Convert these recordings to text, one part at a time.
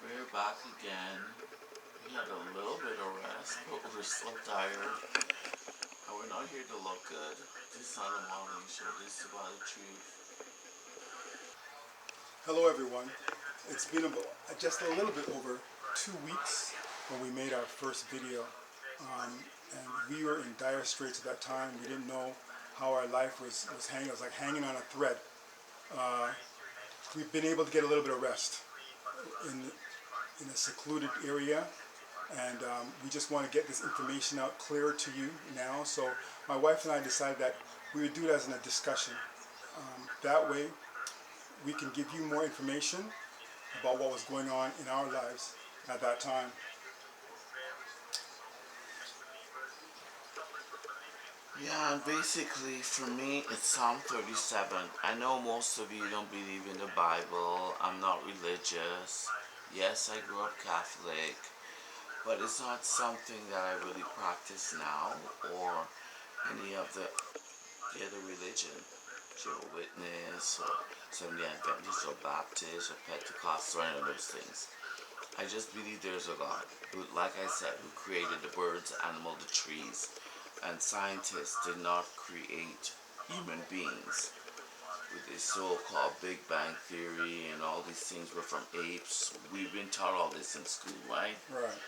We're back again. We had a little bit of rest, but we're so tired. And we're not here to look good. This is not a modeling show. This is about the truth. Hello everyone. It's been just a little bit over 2 weeks when we made our first video. And we were in dire straits at that time. We didn't know how our life was hanging. It was like hanging on a thread. We've been able to get a little bit of rest in a secluded area. And we just want to get this information out clearer to you now. So my wife and I decided that we would do it as a discussion. That way we can give you more information about what was going on in our lives at that time. Yeah, and basically for me it's Psalm 37. I know most of you don't believe in the Bible. I'm not religious. Yes, I grew up Catholic. But it's not something that I really practice now or any of the other religion. Jehovah's Witness or Seventh-day Adventist or Baptist or Pentecost or any of those things. I just believe there's a God who, like I said, who created the birds, the animals, the trees. And scientists did not create human beings with this so-called Big Bang Theory and all these things were from apes. We've been taught all this in school, right? Right.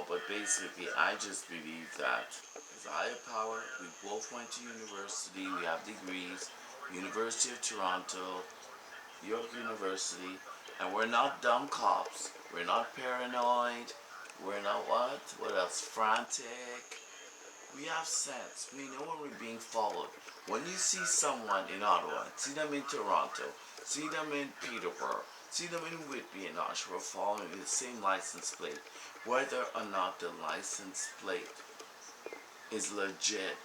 But basically I just believe that there's a higher power. We both went to university. We have degrees. University of Toronto, York University. And we're not dumb cops. We're not paranoid. We're not what? What else? Frantic. We have sense. We know when we're being followed. When you see someone in Ottawa, see them in Toronto, see them in Peterborough, see them in Whitby and Oshawa following the same license plate, whether or not the license plate is legit,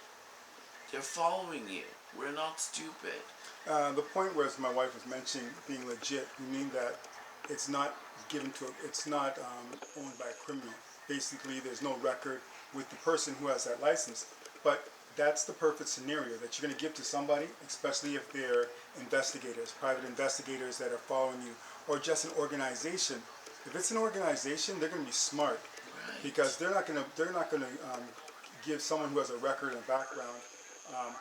they're following you. We're not stupid. The point was my wife was mentioning being legit. We mean that it's not it's not owned by a criminal. Basically, there's no record with the person who has that license. But that's the perfect scenario that you're going to give to somebody, especially if they're investigators, private investigators that are following you, or just an organization. If it's an organization, they're going to be smart, Right. because they're not going to give someone who has a record and a background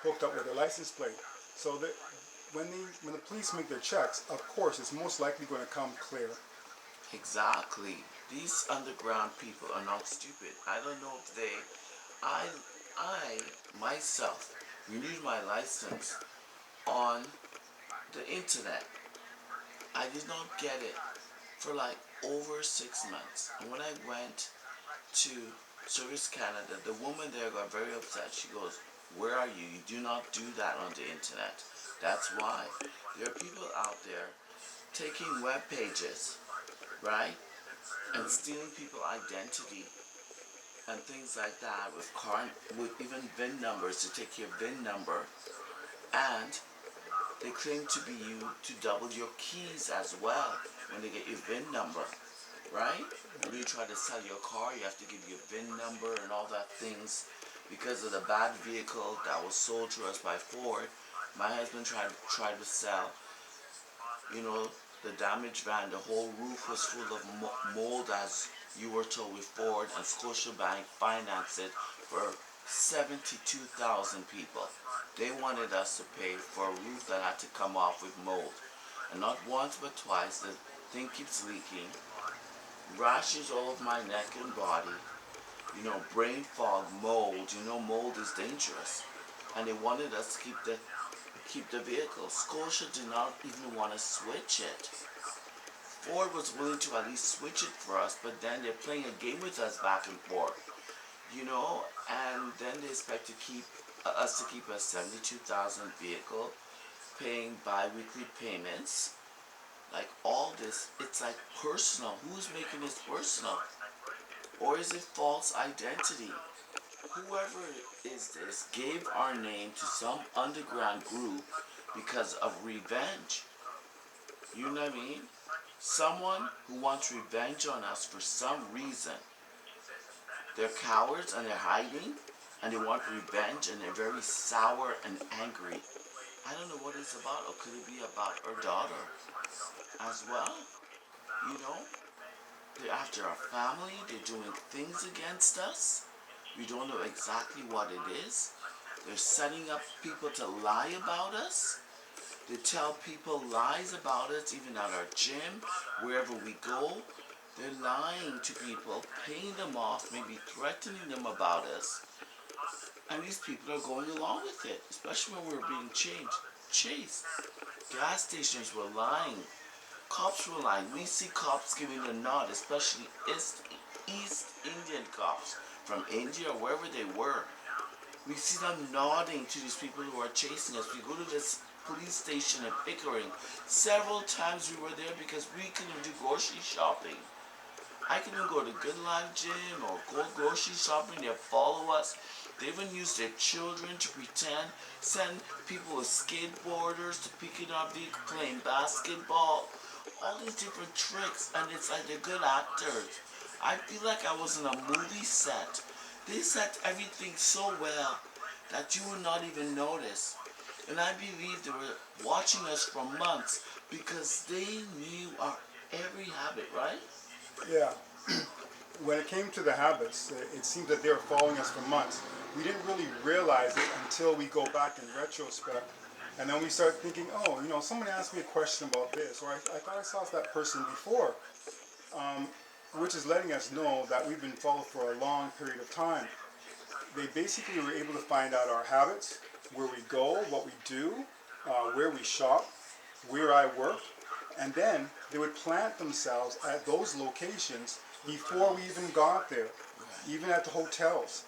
hooked up with a license plate. So that when the police make their checks, of course, it's most likely going to come clear. Exactly. These underground people are not stupid. I don't know if I myself renewed my license on the internet. I did not get it for like over 6 months. And when I went to Service Canada, the woman there got very upset. She goes, "Where are you? You do not do that on the internet." That's why. There are people out there taking web pages, right? And stealing people's identity and things like that with even VIN numbers to take your VIN number, and they claim to be you to double your keys as well when they get your VIN number, right? When you try to sell your car, you have to give your VIN number and all that things because of the bad vehicle that was sold to us by Ford. My husband tried to sell, the damaged van. The whole roof was full of mold, as you were told, with Ford, and Scotiabank financed it for 72,000 people. They wanted us to pay for a roof that had to come off with mold. And not once but twice, the thing keeps leaking. Rashes all over my neck and body. Brain fog, mold. Mold is dangerous. And they wanted us to keep the vehicle. Scotia did not even want to switch it. Ford was willing to at least switch it for us, but then they're playing a game with us back and forth, and then they expect to keep us to keep a 72,000 vehicle, paying bi-weekly payments. Like all this, it's like personal. Who's making this personal? Or is it false identity? Whoever is this gave our name to some underground group because of revenge. You know what I mean? Someone who wants revenge on us for some reason. They're cowards and they're hiding and they want revenge and they're very sour and angry. I don't know what it's about, or could it be about her daughter as well? They're after our family. They're doing things against us. We don't know exactly what it is. They're setting up people to lie about us. They tell people lies about us, even at our gym, wherever we go. They're lying to people, paying them off, maybe threatening them about us. And these people are going along with it, especially when we're being chased. Gas stations were lying. Cops were lying. We see cops giving a nod, especially East Indian cops from India or wherever they were. We see them nodding to these people who are chasing us. We go to this police station in Pickering. Several times we were there because we couldn't do grocery shopping. I couldn't go to Good Life Gym or go grocery shopping. They follow us. They even use their children to pretend, send people with skateboarders to pick up vehicle playing basketball. All these different tricks, and it's like they're good actors. I feel like I was in a movie set. They set everything so well that you would not even notice. And I believe they were watching us for months because they knew our every habit, right? Yeah. When it came to the habits, it seemed that they were following us for months. We didn't really realize it until we go back in retrospect. And then we start thinking, oh, someone asked me a question about this, or I thought I saw that person before, which is letting us know that we've been followed for a long period of time. They basically were able to find out our habits, where we go, what we do, where we shop, where I work, and then they would plant themselves at those locations before we even got there, even at the hotels.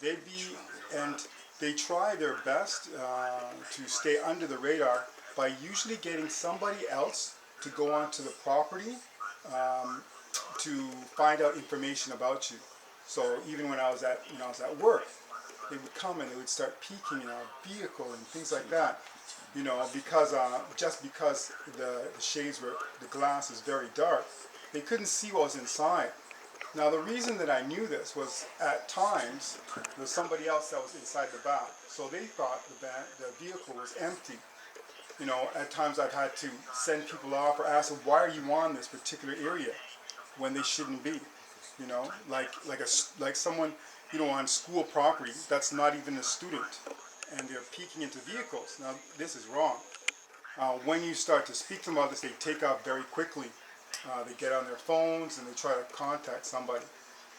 They'd be, and they try their best to stay under the radar by usually getting somebody else to go onto the property to find out information about you. So even when I was at work, they would come and they would start peeking in our vehicle and things like that. Because just because the glass is very dark, they couldn't see what was inside. Now the reason that I knew this was at times there was somebody else that was inside the back, so they thought the vehicle was empty. At times I've had to send people off or ask them, why are you on this particular area when they shouldn't be? Like someone on school property that's not even a student, and they're peeking into vehicles. Now this is wrong. When you start to speak to them about this, they take off very quickly. They get on their phones and they try to contact somebody.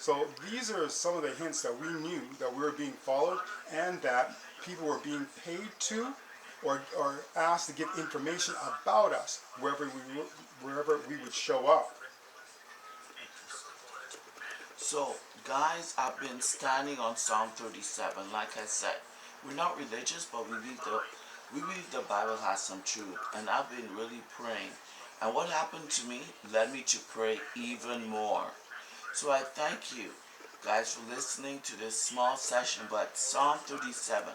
So these are some of the hints that we knew that we were being followed and that people were being paid to or asked to give information about us wherever we would show up. So, guys, I've been standing on Psalm 37. Like I said, we're not religious, but we believe the Bible has some truth, and I've been really praying. And what happened to me led me to pray even more. So I thank you, guys, for listening to this small session. But Psalm 37,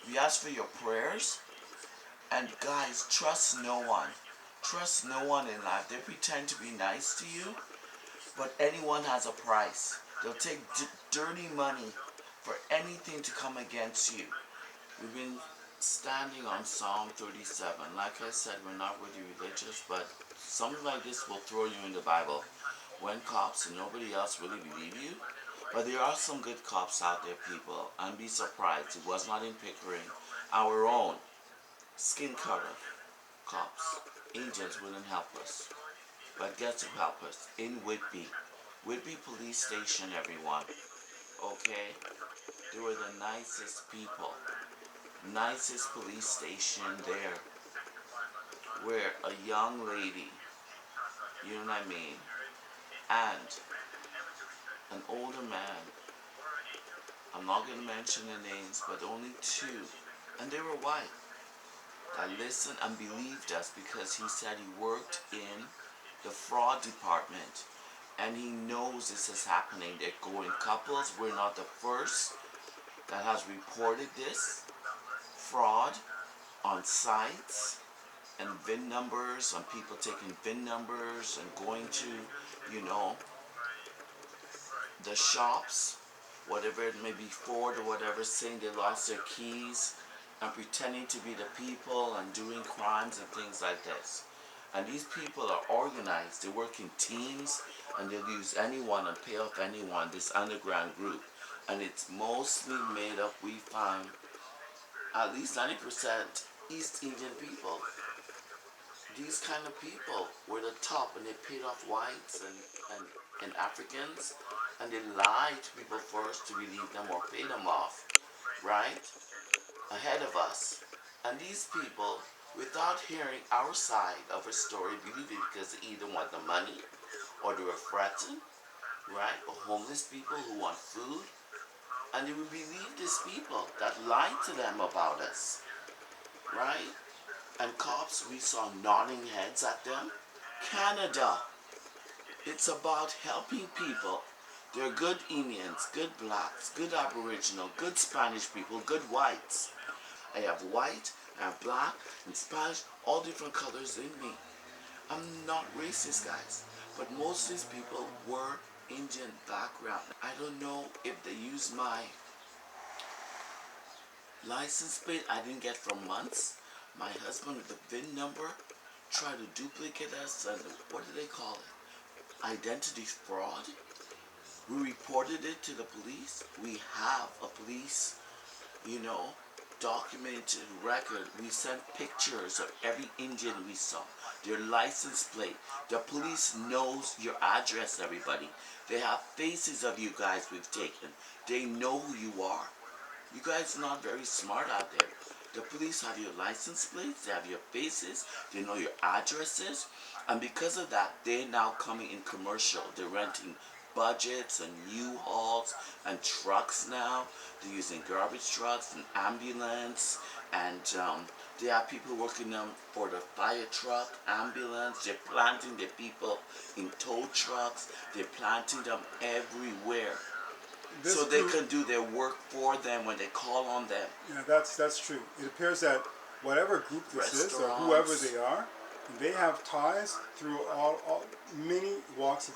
we ask for your prayers. And guys, trust no one. Trust no one in life. They pretend to be nice to you, but anyone has a price. They'll take dirty money for anything to come against you. We've been standing on Psalm 37. Like I said, we're not really religious, but something like this will throw you in the Bible when cops and nobody else really believe you. But there are some good cops out there, people, and be surprised. It was not in Pickering. Our own skin color cops, agents wouldn't help us. But guess who helped us? In Whitby. Whitby Police Station, everyone. Okay? They were the nicest people. Nicest police station there. Where a young lady, you know what I mean, and an older man, I'm not going to mention the names, but only two, and they were white, that listened and believed us because he said he worked in the fraud department and he knows this is happening. They're going couples. We're not the first that has reported this fraud on sites and VIN numbers, on people taking VIN numbers and going to, you know, the shops, whatever it may be, Ford or whatever, saying they lost their keys and pretending to be the people and doing crimes and things like this. And these people are organized. They work in teams. and they'll use anyone and pay off anyone, this underground group. And it's mostly made up, we found, at least 90% East Indian people. These kind of people were the top, and they paid off whites and Africans, and they lied to people first to relieve them or pay them off, right? Ahead of us. And these people, without hearing our side of a story, believe it because they either want the money or they were threatened, right? Or homeless people who want food. And they would believe these people that lied to them about us, right? And cops, we saw nodding heads at them. Canada, it's about helping people. There are good Indians, good blacks, good Aboriginal, good Spanish people, good whites. I have white, I have black, and Spanish, all different colors in me. I'm not racist, guys, but most of these people were Indian background. I don't know if they use my license plate I didn't get for months. My husband with the VIN number tried to duplicate us, and what do they call it? Identity fraud. We reported it to the police. We have a police, documented record. We sent pictures of every Indian we saw, their license plate. The police knows your address, everybody. They have faces of you guys we've taken. They know who you are. You guys are not very smart out there. The police have your license plates, they have your faces, they know your addresses, and because of that, they're now coming in commercial. They're renting budgets and U-Hauls and trucks now. They're using garbage trucks and ambulance, and they have people working them for the fire truck, ambulance. They're planting their people in tow trucks. They're planting them everywhere. So they can do their work for them when they call on them. Yeah, that's true. It appears that whatever group this is, or whoever they are, they have ties through all many walks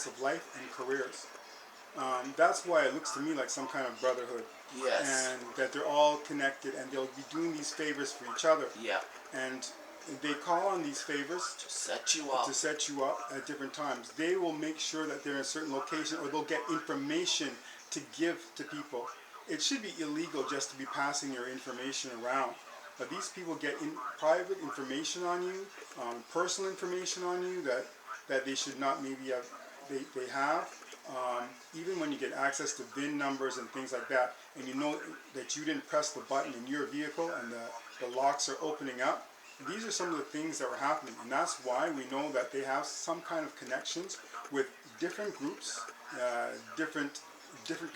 of life and careers. That's why it looks to me like some kind of brotherhood. Yes. And that they're all connected, and they'll be doing these favors for each other. Yeah. And they call on these favors to set you up. At different times. They will make sure that they're in a certain location, or they'll get information to give to people. It should be illegal just to be passing your information around. But these people get private information on you, personal information on you that they should not maybe have. They have. Even when you get access to VIN numbers and things like that, and you know that you didn't press the button in your vehicle and the locks are opening up, these are some of the things that were happening. And that's why we know that they have some kind of connections with different groups, different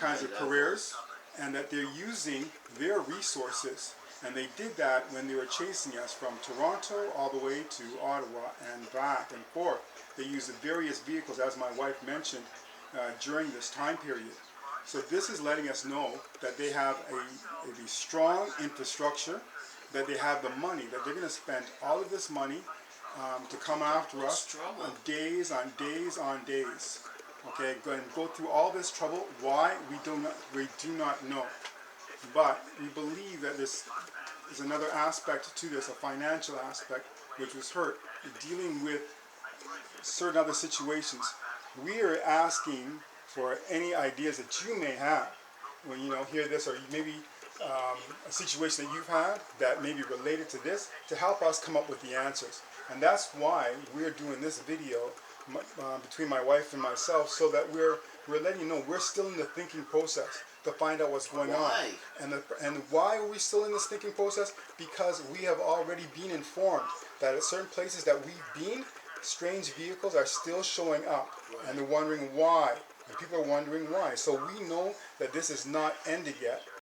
kinds of careers, and that they're using their resources. And they did that when they were chasing us from Toronto all the way to Ottawa and back and forth. They used the various vehicles, as my wife mentioned, during this time period. So this is letting us know that they have a strong infrastructure, that they have the money, that they're going to spend all of this money to come after us on days on days on days. Okay, go through all this trouble. Why? We do not know. But we believe that this is another aspect to this, a financial aspect, which was hurt, dealing with certain other situations. We are asking for any ideas that you may have when you hear this, or maybe a situation that you've had that may be related to this, to help us come up with the answers. And that's why we're doing this video between my wife and myself, so that we're letting you know we're still in the thinking process to find out what's going on. And why are we still in this thinking process? Because we have already been informed that at certain places that we've been, strange vehicles are still showing up, and they're wondering why. And people are wondering why. So we know that this is not ended yet.